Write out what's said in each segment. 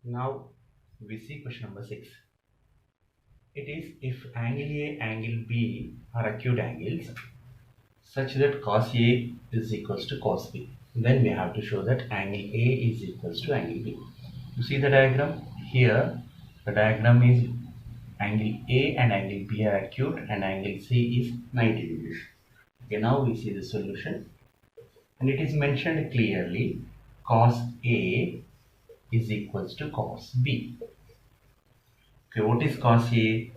Now we see question number 6. It is if angle A, angle B are acute angles such that cos A is equals to cos B. Then we have to show that angle A is equals to angle B. You see the diagram? Here the diagram is angle A and angle B are acute and angle C is 90 degrees. Okay, now we see the solution. And it is mentioned clearly cos A is equals to cos B. Okay, what is cos A?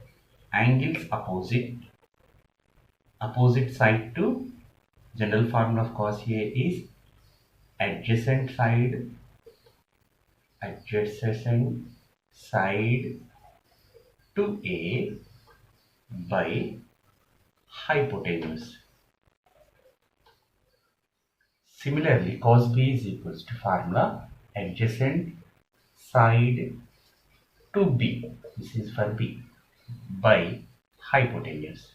Angles opposite side to. General formula of cos A is adjacent side to A by hypotenuse. Similarly, cos B is equals to formula adjacent side to B. This is for B by hypotenuse.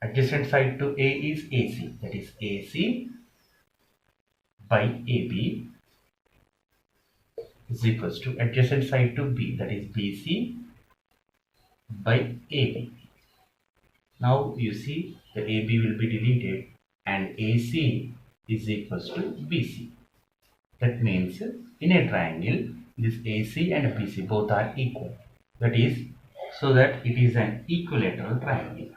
Adjacent side to A is AC, that is AC by AB is equals to adjacent side to B, that is BC by AB. Now you see the AB will be deleted and AC is equals to BC. That means in a triangle this AC and BC both are equal. That is, so that it is an equilateral triangle.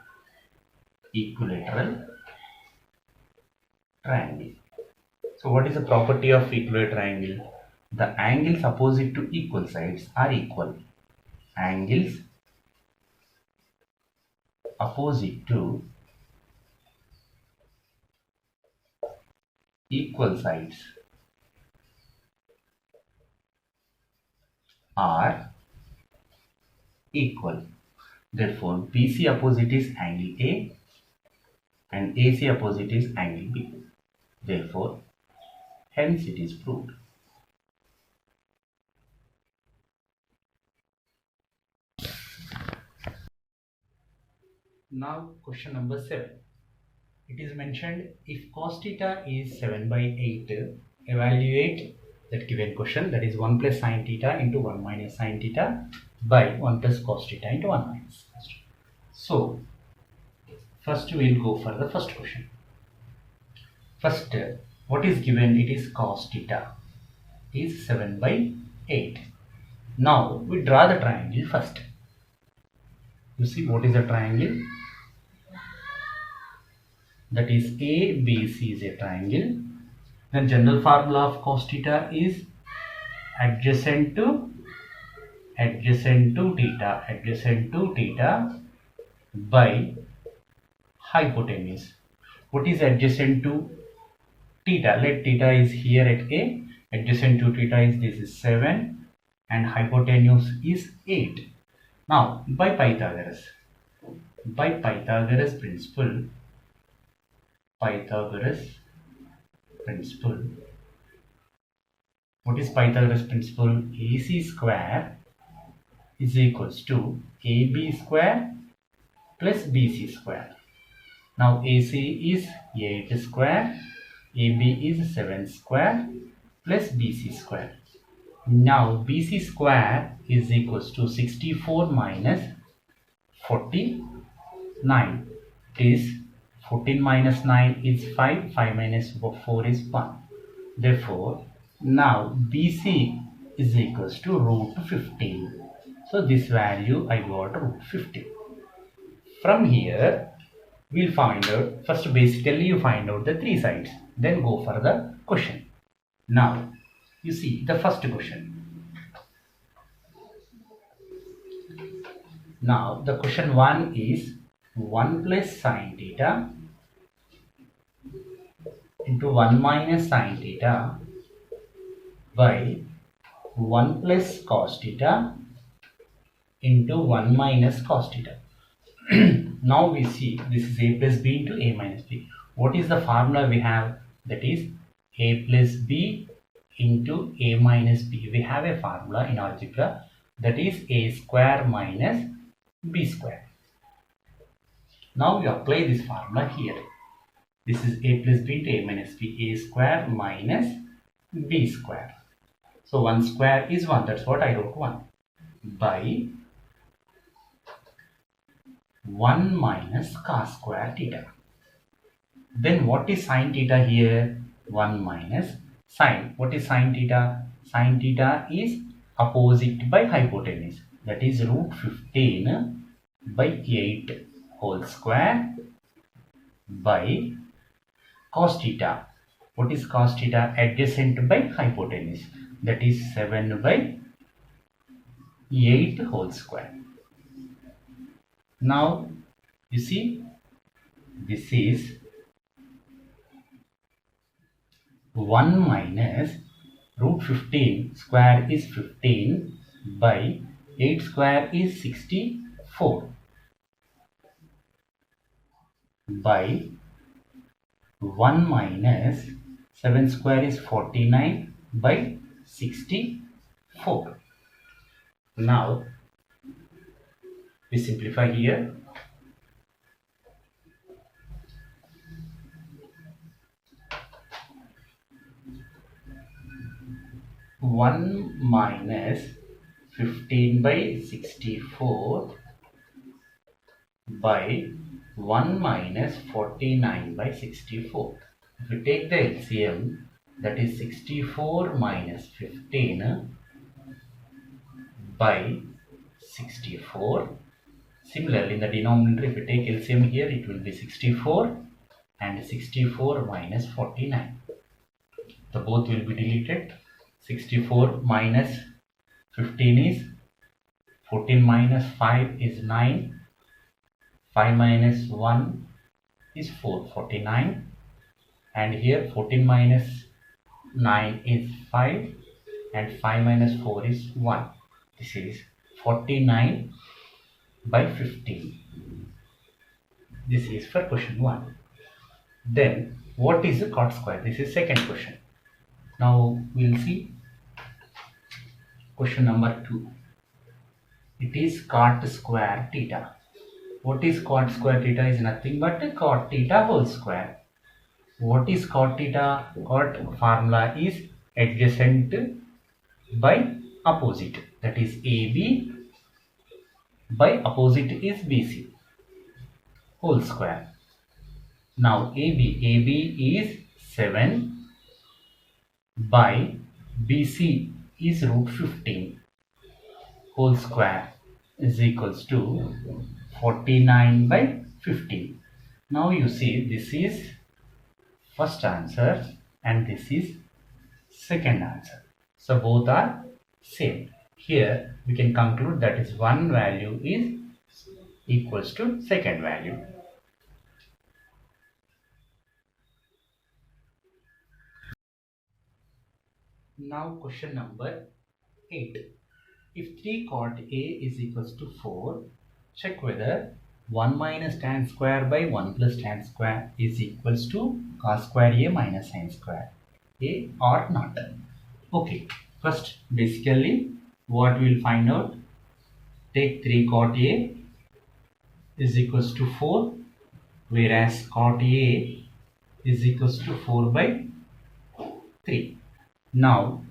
So what is the property of equilateral triangle? The angles opposite to equal sides are equal. Angles opposite to equal sides are equal. Therefore, BC opposite is angle A and AC opposite is angle B. Therefore, hence it is proved. Now question number 7. It is mentioned if cos theta is 7 by 8, evaluate that given question, that is 1 plus sin theta into 1 minus sin theta by 1 plus cos theta into 1 minus cos theta. So first we will go for the first question. First, what is given? It is cos theta is 7 by 8. Now we draw the triangle first. You see what is the triangle? That is ABC is a triangle. Then general formula of cos theta is adjacent to theta by hypotenuse. What is adjacent to theta? Let theta is here at A. Adjacent to theta is this is 7 and hypotenuse is 8. Now by Pythagoras principle, what is Pythagoras principle? AC square is equals to AB square plus BC square. Now AC is 8 square, AB is 7 square plus BC square. Now BC square is equals to 64 minus 49. It is 14 minus 9 is 5, 5 minus 4 is 1. Therefore, now BC is equals to root 15. So this value I got root 15. From here, we'll find out, first basically you find out the three sides, then go for the question. Now, you see the first question. Now, the question 1 is 1 plus sin theta into 1 minus sin theta by 1 plus cos theta into 1 minus cos theta. Now we see this is a plus b into a minus b. What is the formula we have? That is a plus b into a minus b. We have a formula in algebra, that is a square minus b square. Now we apply this formula here. This is a plus b into a minus b, a square minus b square. So 1 square is 1. That's what I wrote 1. By 1 minus cos square theta. Then what is sine theta here? 1 minus sine. What is sine theta? Sine theta is opposite by hypotenuse. That is root 15 by 8 whole square by cos theta. What is cos theta? Adjacent by hypotenuse. That is 7 by 8 whole square. Now you see, this is 1 minus root 15 square is 15 by 8 square is 64 by 1 minus 7 square is 49 by 64. Now we simplify here. 1 minus 15 by 64 by 1 minus 49 by 64. If we take the LCM, that is 64 minus 15 by 64. Similarly, in the denominator, if we take LCM here, it will be 64 and 64 minus 49. So both will be deleted. 64 minus 15 is 14 minus 5 is 9. 5 minus 1 is 4, 49. And here 14 minus 9 is 5 and 5 minus 4 is 1. This is 49 by 15. This is for question 1. Then what is the cot square? This is second question. Now we will see question number 2. It is cot square theta. What is cot square theta? Is nothing but cot theta whole square. What is cot theta? Cot formula is adjacent by opposite. That is AB by opposite is BC whole square. Now AB is 7 by BC is root 15 whole square is equals to 49 by 15. Now you see, this is first answer and this is second answer. So both are same. Here we can conclude that is one value is equals to second value. Now question number 8. If 3 cot A is equals to 4, check whether 1 minus tan square by 1 plus tan square is equals to cos square A minus sin square A or not. Okay, first basically what we will find out, take 3 cot A is equals to 4, whereas cot A is equals to 4 by 3. Now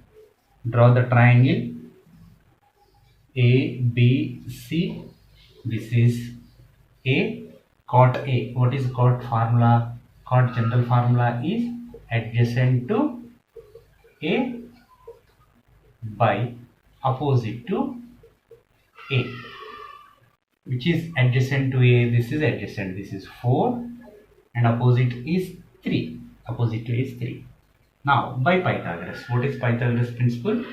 draw the triangle ABC. This is A, cot A. What is cot formula? Cot general formula is adjacent to A by opposite to A. Which is adjacent to A? This is adjacent. This is 4 and opposite is 3. Opposite to is 3. Now by Pythagoras. What is Pythagoras principle?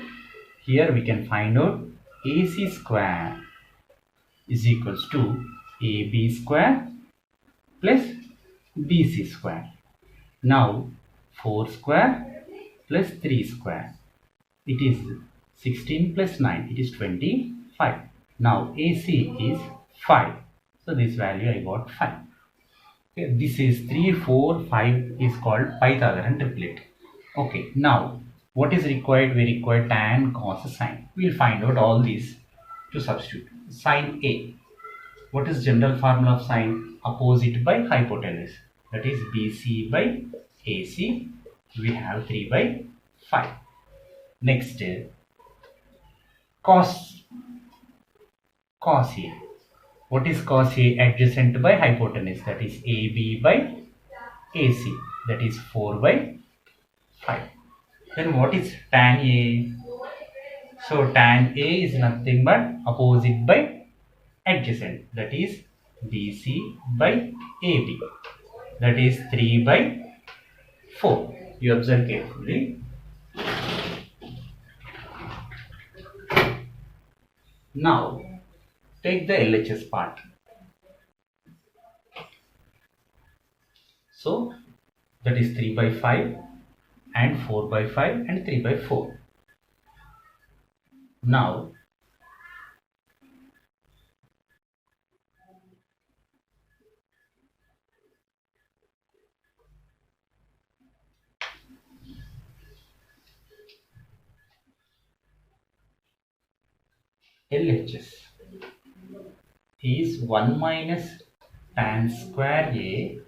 Here we can find out AC square is equals to AB square plus BC square. Now 4 square plus 3 square. It is 16 plus 9. It is 25. Now AC is 5. So this value I got 5. Okay, this is 3, 4, 5 is called Pythagorean triplet. Okay, now what is required? We require tan, cos, sine. We will find out all these to substitute. Sine A. What is general formula of sine? Opposite by hypotenuse. That is BC by AC. We have 3 by 5. Next, cos A. What is cos A? Adjacent by hypotenuse, that is AB by AC, that is 4 by 5. Then what is tan A? So tan A is nothing but opposite by adjacent, that is BC by AB, that is 3 by 4. You observe carefully. Now take the LHS part. So that is 3 by 5 and 4 by 5 and 3 by 4. Now LHS is 1 minus tan square A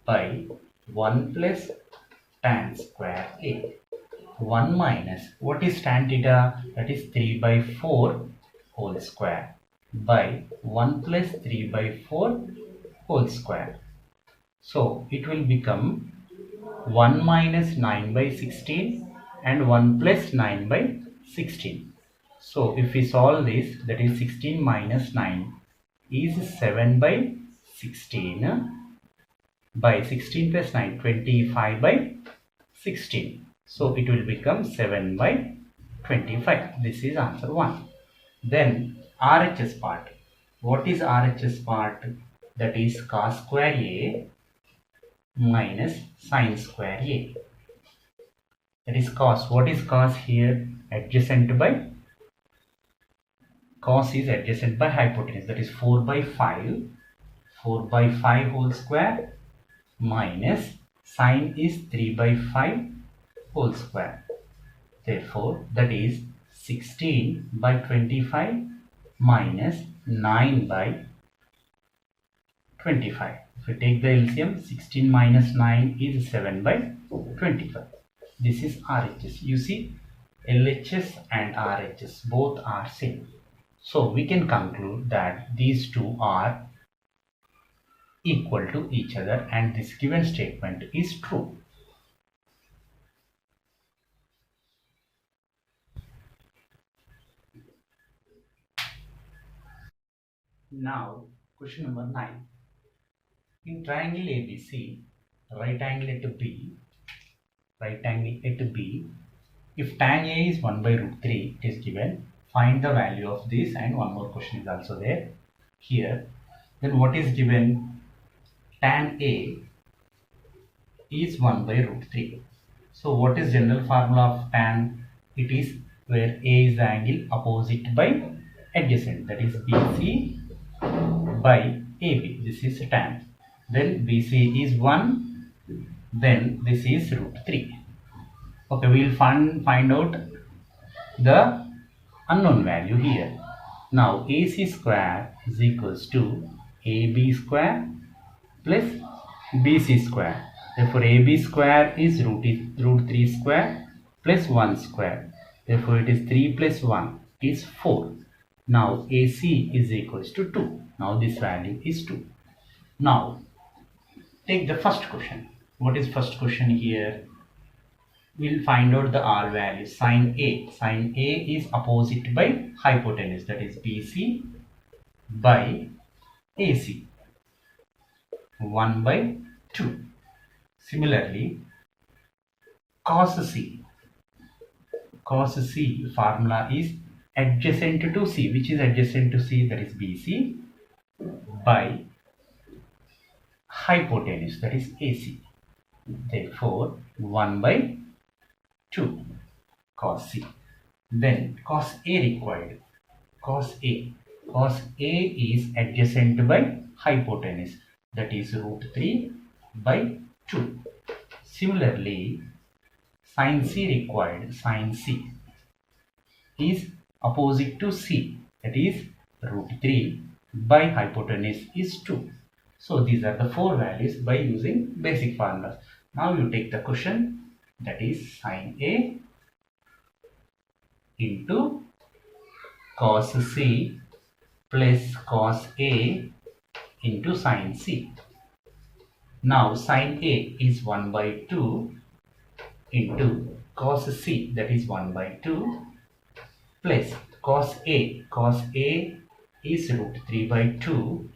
by 1 plus tan square A. 1 minus, what is tan theta? That is 3 by 4 whole square by 1 plus 3 by 4 whole square. So it will become 1 minus 9 by 16 and 1 plus 9 by 16. So if we solve this, that is 16 minus 9 is 7 by 16 by 16 plus 9, 25 by 16. So it will become 7 by 25. This is answer 1. Then RHS part. What is RHS part? That is cos square A minus sine square A. That is cos. What is cos here? Adjacent by, cos is adjacent by hypotenuse, that is 4 by 5. 4 by 5 whole square minus sine is 3 by 5 whole square. Therefore, that is 16 by 25 minus 9 by 25. If we take the LCM, 16 minus 9 is 7 by 25. This is RHS. You see, LHS and RHS both are same. So we can conclude that these two are equal to each other and this given statement is true. Now, question number 9. In triangle ABC, right angle at B, if tan A is 1 by root 3, it is given. Find the value of this, and one more question is also there here. Then what is given? Tan A is 1 by root 3. So what is general formula of tan? It is where A is the angle opposite by adjacent, that is BC by AB. This is tan. Then BC is 1, then this is root 3. Okay, we will find out the unknown value here. Now AC square is equals to AB square plus BC square. Therefore AB square is root 3 square plus 1 square. Therefore it is 3 plus 1 is 4. Now AC is equals to 2. Now this value is 2. Now take the first question. What is first question here? We'll find out the R value. Sine A. Sine A is opposite by hypotenuse, that is BC by AC. 1 by 2. Similarly, cos C. Cos C formula is adjacent to C. Which is adjacent to C? That is BC by hypotenuse, that is AC. Therefore, 1 by 2 cos C. Then cos A required. Cos A. Cos A is adjacent by hypotenuse, that is root 3 by 2. Similarly, sin C required. Sin C is opposite to C, that is root 3 by hypotenuse is 2. So these are the 4 values by using basic formulas. Now you take the question, that is sin A into cos C plus cos A into sin C. Now sin A is 1 by 2 into cos C, that is 1 by 2, plus cos A. Cos A is root 3 by 2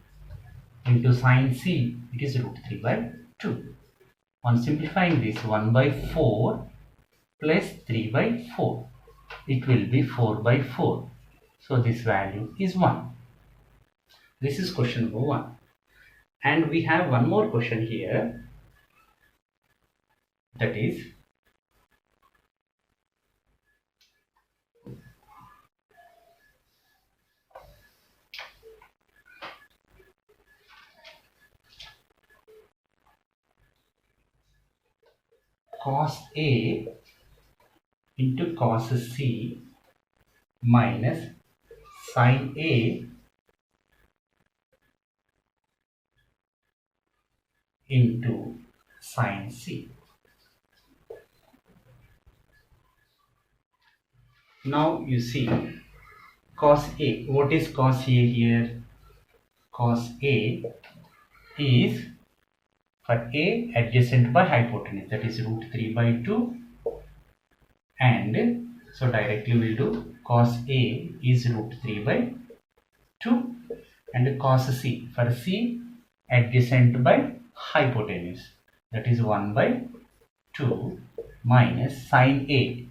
into sin C, it is root 3 by 2. On simplifying this, 1 by 4 plus 3 by 4, it will be 4 by 4. So this value is 1. This is question number 1. And we have one more question here, that is cos A into cos C minus sin A into sin C. Now you see cos A. What is cos A here? Cos A is for A adjacent by hypotenuse, that is root 3 by 2, and so directly we'll do cos A is root 3 by 2, and cos C for C adjacent by hypotenuse, that is 1 by 2, minus sin A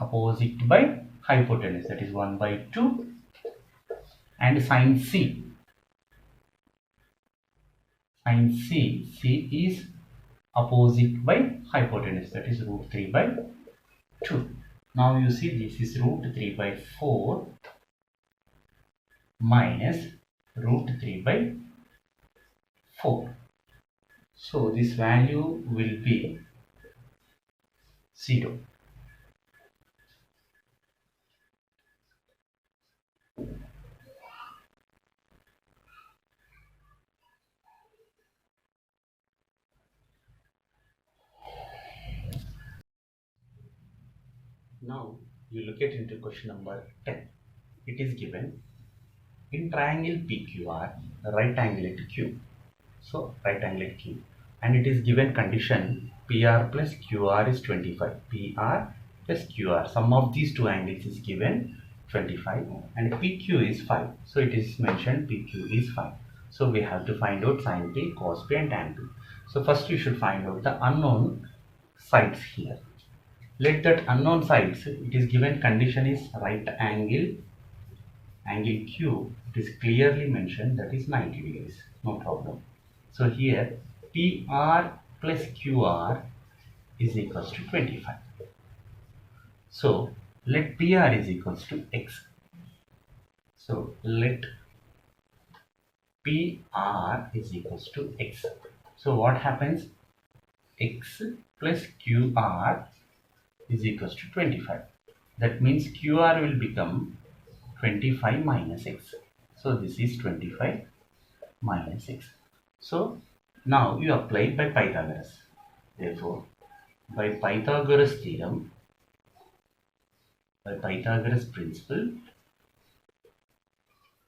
opposite by hypotenuse, that is 1 by 2, and sin C is opposite by hypotenuse, that is root 3 by 2. Now you see this is root 3 by 4 minus root 3 by 4. So this value will be 0. Now you look at into question number 10. It is given in triangle PQR, right angle at Q. So right angle at Q, and it is given condition PR plus QR is 25. PR plus QR, sum of these two angles is given 25, and PQ is 5. So it is mentioned PQ is 5. So we have to find out sin P, cos P, and tan P. So first we should find out the unknown sides here. Let that unknown sides, it is given condition is right angle Q, it is clearly mentioned, that is 90 degrees, no problem. So here PR plus QR is equals to 25. So let PR is equals to X. So let PR is equals to X. So what happens? X plus QR is equals to 25. That means QR will become 25 minus X. So this is 25 minus X. So now you apply by Pythagoras. Therefore, by Pythagoras theorem, by Pythagoras principle,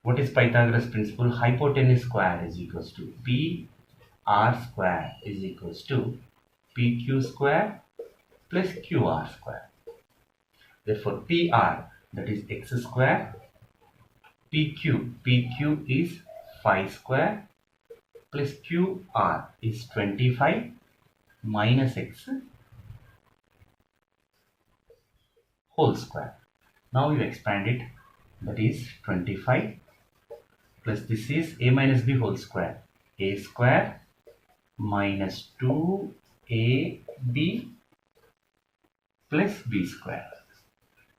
what is Pythagoras principle? Hypotenuse square is equals to PR square is equals to PQ square plus QR square. Therefore, PR, that is X square, PQ is 5 square, plus QR is 25 minus X whole square. Now you expand it, that is 25 plus this is A minus B whole square, A square minus 2AB plus B square.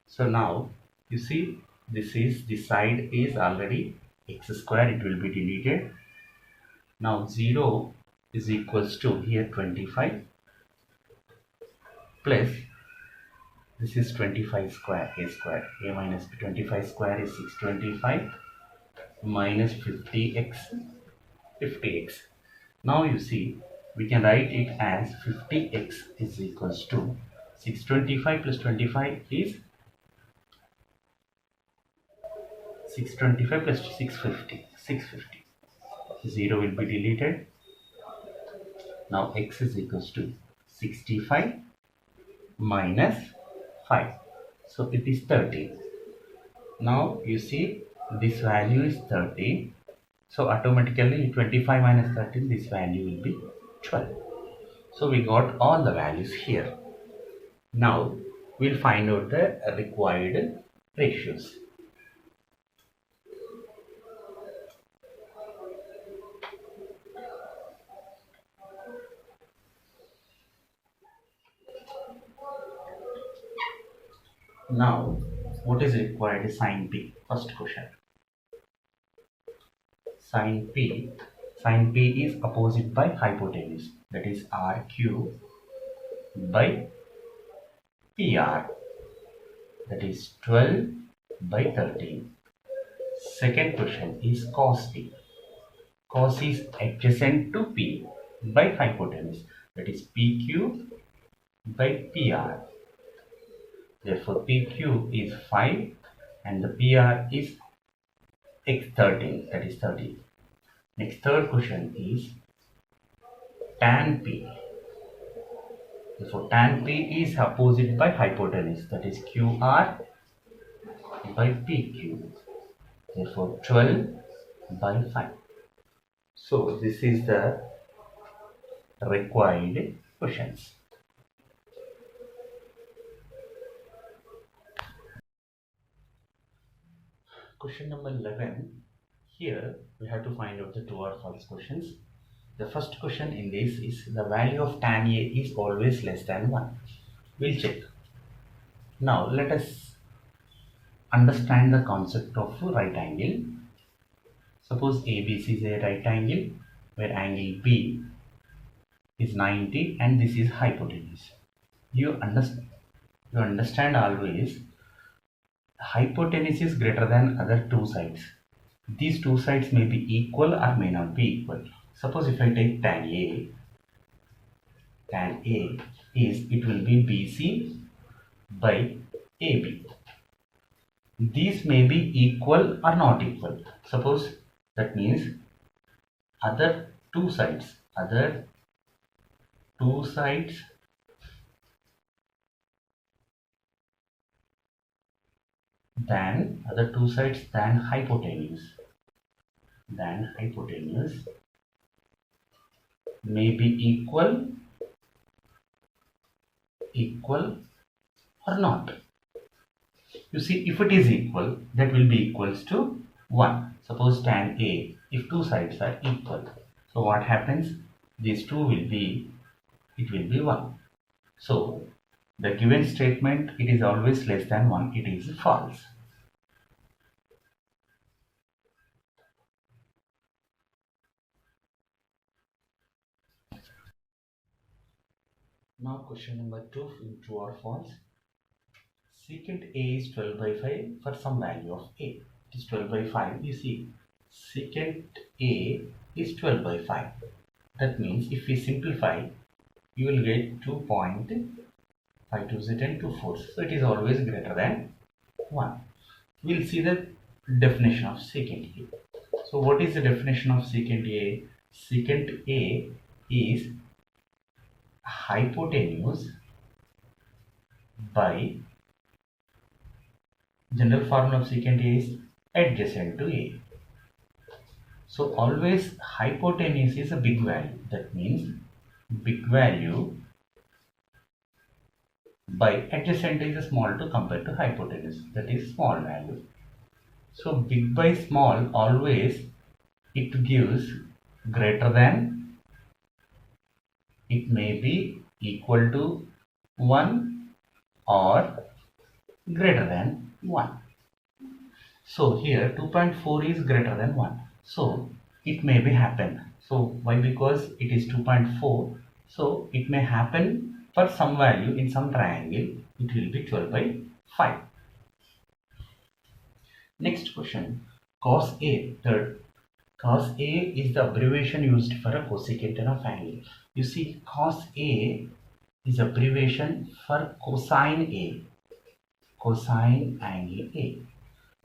So now you see this side is already X square, it will be deleted. Now 0 is equals to here 25 plus this is 25 square, A square, A minus B, 25 square is 625 minus 50x. Now you see we can write it as 50x is equals to 625 plus 25 is 625 plus 650. 650. 0 will be deleted. Now x is equals to 65 minus 5. So it is 30. Now you see this value is 30. So automatically 25 minus 13, this value will be 12. So we got all the values here. Now we'll find out the required ratios. Now what is required is sine p. First question. Sine p. Sine p is opposite by hypotenuse, that is r cube by PR, that is 12 by 13. Second question is cos p. Cos is adjacent to p by hypotenuse, that is p cube by PR. Therefore p cube is 5 and the PR is x13, that is 30. Next, third question is tan p. Therefore tan p is opposite by hypotenuse, that is QR by p cube. Therefore 12 by 5. So this is the required questions. Question number 11. Here we have to find out the true or false questions. The first question in this is the value of tan A is always less than 1. We'll check. Now let us understand the concept of right angle. Suppose ABC is a right angle where angle B is 90 and this is hypotenuse. You understand always hypotenuse is greater than other two sides. These two sides may be equal or may not be equal. Suppose if I take tan A is, it will be BC by AB. These may be equal or not equal. Suppose that means other two sides than hypotenuse may be equal or not. You see, if it is equal, that will be equals to 1. Suppose tan A, if two sides are equal, so what happens? These two will be 1. So the given statement, it is always less than 1, it is false. Now question number 2 in true or false. Secant A is 12 by 5 for some value of A. It is 12 by 5. You see, secant A is 12 by 5. That means if we simplify, you will get 2.52 z and 2 fourths. So it is always greater than 1. We will see the definition of secant A. So what is the definition of secant A? Secant A is hypotenuse by, general formula of secant A is adjacent to A. So always hypotenuse is a big value. That means big value by adjacent is a small to compared to hypotenuse. That is small value. So big by small, always it gives greater than, it may be equal to 1 or greater than 1. So here 2.4 is greater than 1. So it may be happen. So why? Because it is 2.4. So it may happen for some value in some triangle. It will be 12 by 5. Next question. Cos A. Third. Cos A is the abbreviation used for a cosecant of angle. You see, cos A is abbreviation for cosine A. Cosine angle A.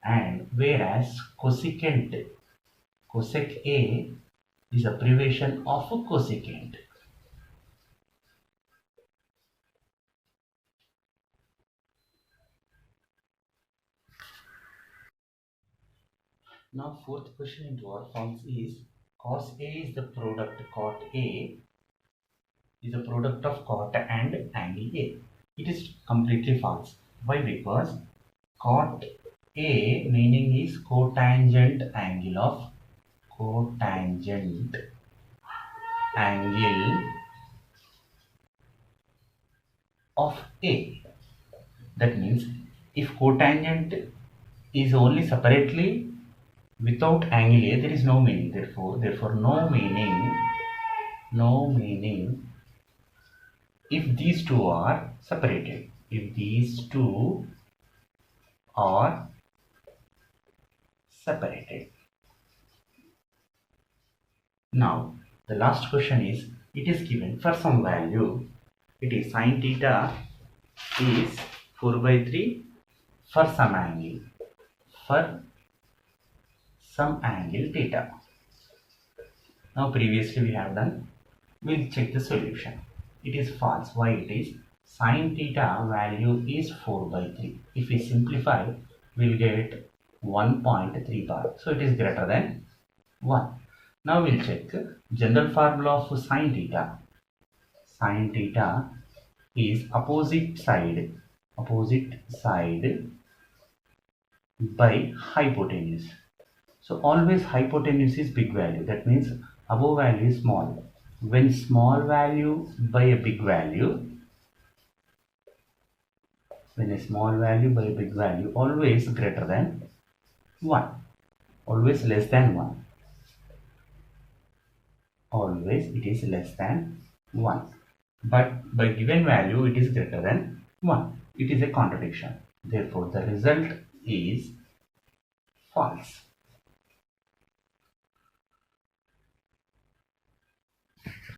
and whereas cosecant, cosec A is abbreviation of cosecant. Now fourth question into our forms is cos A is the product, cot A is a product of cot and angle A. It is completely false. Why? Because cot A meaning is cotangent angle of A. That means if cotangent is only separately without angle A, there is no meaning. Therefore, no meaning if these two are separated. If these two are separated. Now, the last question is, it is given for some value. It is sine theta is 4/3 for some angle. For some angle theta. Now, previously we have done. We'll check the solution. It is false. Why it is? Sine theta value is 4/3. If we simplify, we'll get 1.3 bar. So it is greater than 1. Now we'll check general formula of sine theta. Sine theta is opposite side by hypotenuse. So always hypotenuse is big value. That means above value is small. When small value by a big value, always greater than 1. Always less than 1. Always it is less than 1. But by given value it is greater than 1. It is a contradiction. Therefore the result is false.